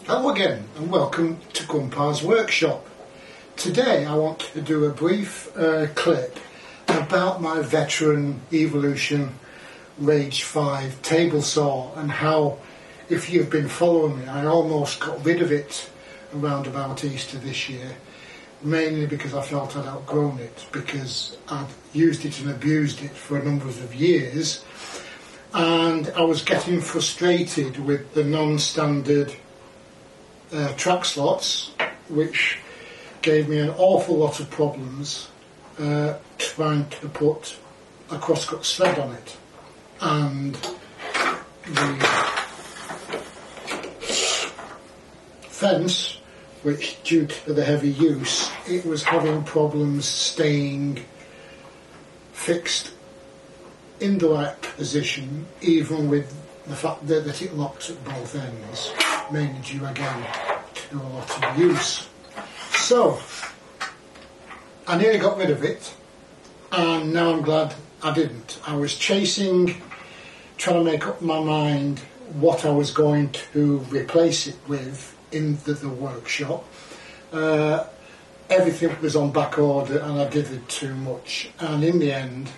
Hello again and welcome to Grandpa's Workshop. Today I want to do a brief clip about my veteran Evolution Rage 5 table saw and how, if you've been following me, I almost got rid of it around about Easter this year, mainly because I felt I'd outgrown it, because I'd used it and abused it for a number of years and I was getting frustrated with the non-standard track slots, which gave me an awful lot of problems trying to put a crosscut thread on it, and the fence, which due to the heavy use it was having problems staying fixed in the right position, even with the fact that it locked at both ends, mainly due again to a lot of use. So I nearly got rid of it, and now I'm glad I didn't. I was trying to make up my mind what I was going to replace it with in the workshop. Everything was on back order and I dithered too much, and in the end,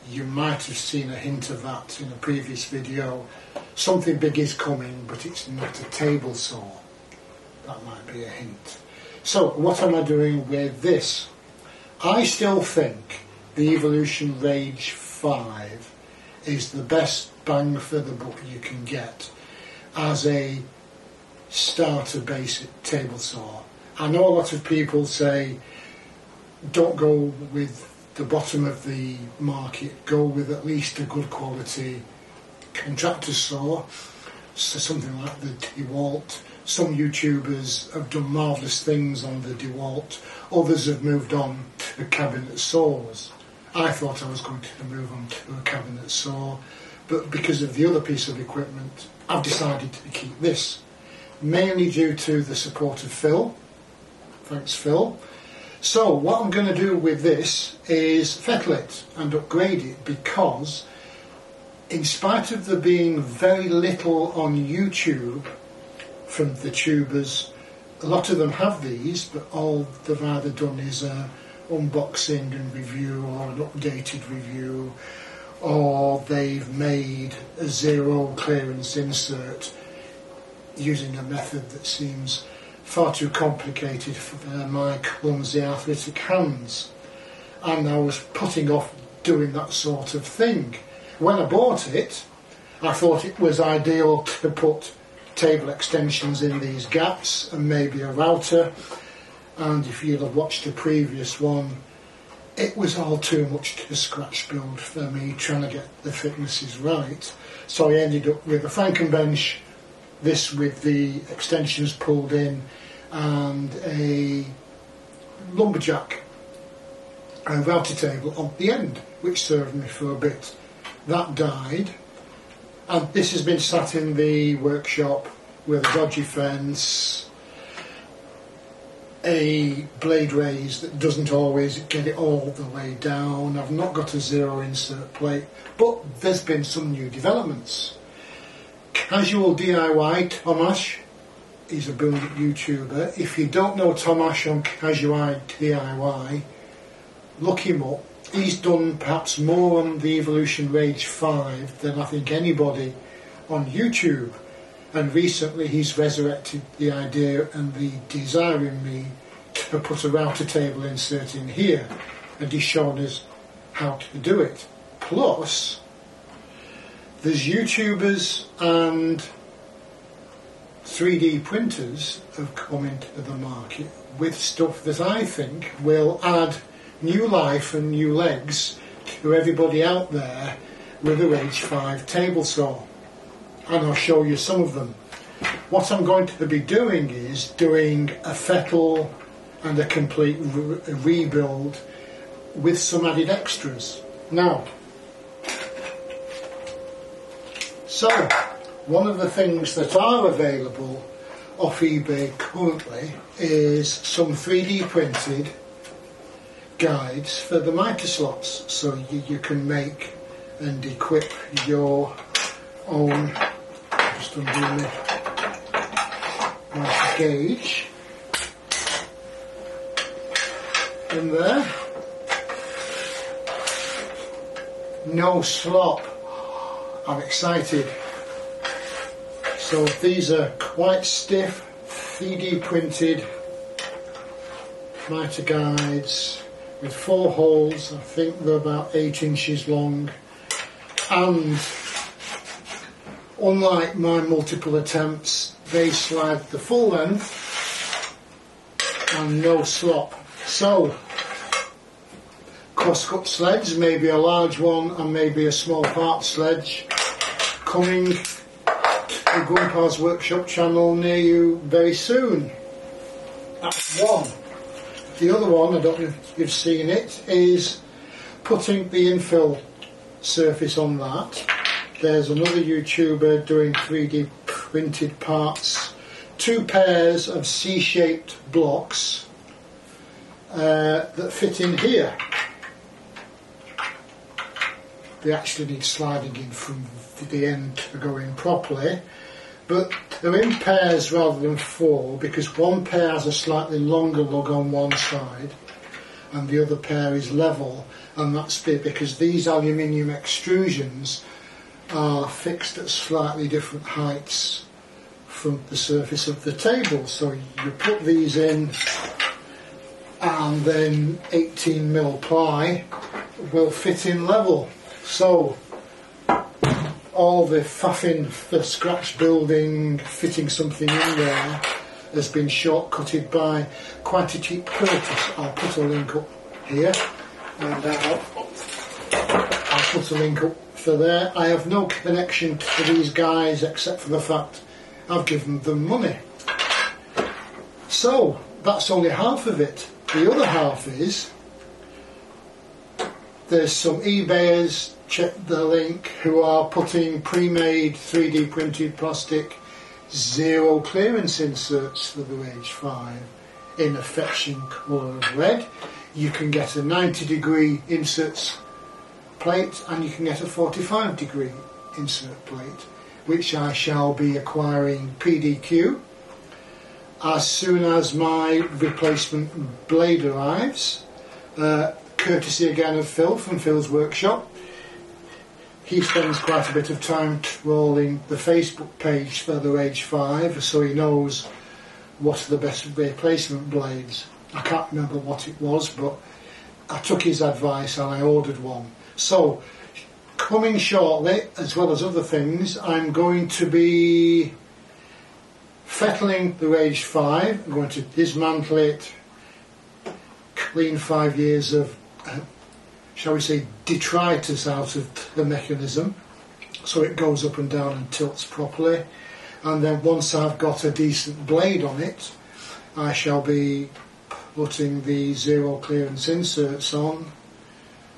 you might have seen a hint of that in a previous video. Something big is coming, but it's not a table saw. That might be a hint. So what am I doing with this? I still think the Evolution Rage 5 is the best bang for the buck you can get as a starter basic table saw. I know a lot of people say don't go with the bottom of the market, go with at least a good quality contractor saw, so something like the DeWalt. Some YouTubers have done marvellous things on the DeWalt, others have moved on to cabinet saws. I thought I was going to move on to a cabinet saw, but because of the other piece of equipment I've decided to keep this, mainly due to the support of Phil. Thanks Phil. So what I'm going to do with this is fettle it and upgrade it, because in spite of there being very little on YouTube from the tubers, a lot of them have these, but all they've either done is a unboxing and review or an updated review, or they've made a zero clearance insert using a method that seems far too complicated for my clumsy arthritic hands, and I was putting off doing that sort of thing. When I bought it, I thought it was ideal to put table extensions in these gaps and maybe a router, and if you'd have watched the previous one, it was all too much to scratch build for me trying to get the thicknesses right. So I ended up with a Frankenbench, this with the extensions pulled in, and a lumberjack, a router table on the end, which served me for a bit. That died, and this has been sat in the workshop with a dodgy fence, a blade raise that doesn't always get it all the way down. I've not got a zero insert plate, but there's been some new developments. Casual DIY Tomasz, he's a brilliant YouTuber. If you don't know Tomasz on Casual DIY, look him up. He's done perhaps more on the Evolution Rage 5 than I think anybody on YouTube, and recently he's resurrected the idea and the desire in me to put a router table insert in here, and he's shown us how to do it. Plus, there's YouTubers and 3D printers have come into the market with stuff that I think will add new life and new legs to everybody out there with a Rage 5 table saw, and I'll show you some of them. What I'm going to be doing is doing a fettle and a complete rebuild with some added extras. Now, so one of the things that are available off eBay currently is some 3D printed guides for the mitre slots, so you can make and equip your own, just undo gauge in there. No slop. I'm excited. So these are quite stiff, 3D printed mitre guides with 4 holes. I think they're about 8 inches long, and unlike my multiple attempts, they slide the full length and no slop. So crosscut sledge, maybe a large one and maybe a small part sledge, coming to Grandpa's Workshop channel near you very soon. That's one. The other one, I don't know if you've seen it, is putting the infill surface on that. There's another YouTuber doing 3D printed parts, 2 pairs of C-shaped blocks that fit in here. They actually need sliding in from the end to go in properly, but they're in pairs rather than 4 because one pair has a slightly longer lug on one side and the other pair is level, and that's because these aluminium extrusions are fixed at slightly different heights from the surface of the table. So you put these in and then 18mm ply will fit in level. So all the faffing for scratch building, fitting something in there has been shortcutted by quite a cheap purchase. I'll put a link up here, and I'll put a link up for there. I have no connection to these guys except for the fact I've given them money. So that's only half of it. The other half is there's some eBayers, check the link, who are putting pre-made 3D printed plastic zero clearance inserts for the Rage 5 in a fetching colour of red. You can get a 90-degree inserts plate and you can get a 45-degree insert plate, which I shall be acquiring PDQ as soon as my replacement blade arrives, courtesy again of Phil from Phil's Workshop. He spends quite a bit of time trolling the Facebook page for the Rage 5, so he knows what are the best replacement blades. I can't remember what it was, but I took his advice and I ordered one. So, coming shortly, as well as other things, I'm going to be fettling the Rage 5. I'm going to dismantle it, clean 5 years of shall we say detritus out of the mechanism so it goes up and down and tilts properly, and then once I've got a decent blade on it I shall be putting the zero clearance inserts on,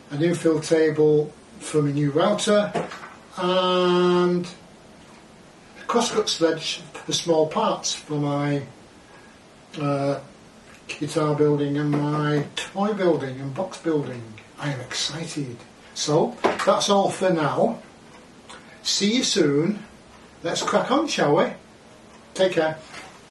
an infill table for my new router, and a crosscut sledge for small parts for my guitar building and my toy building and box building. I am excited. So that's all for now. See you soon. Let's crack on, shall we? Take care.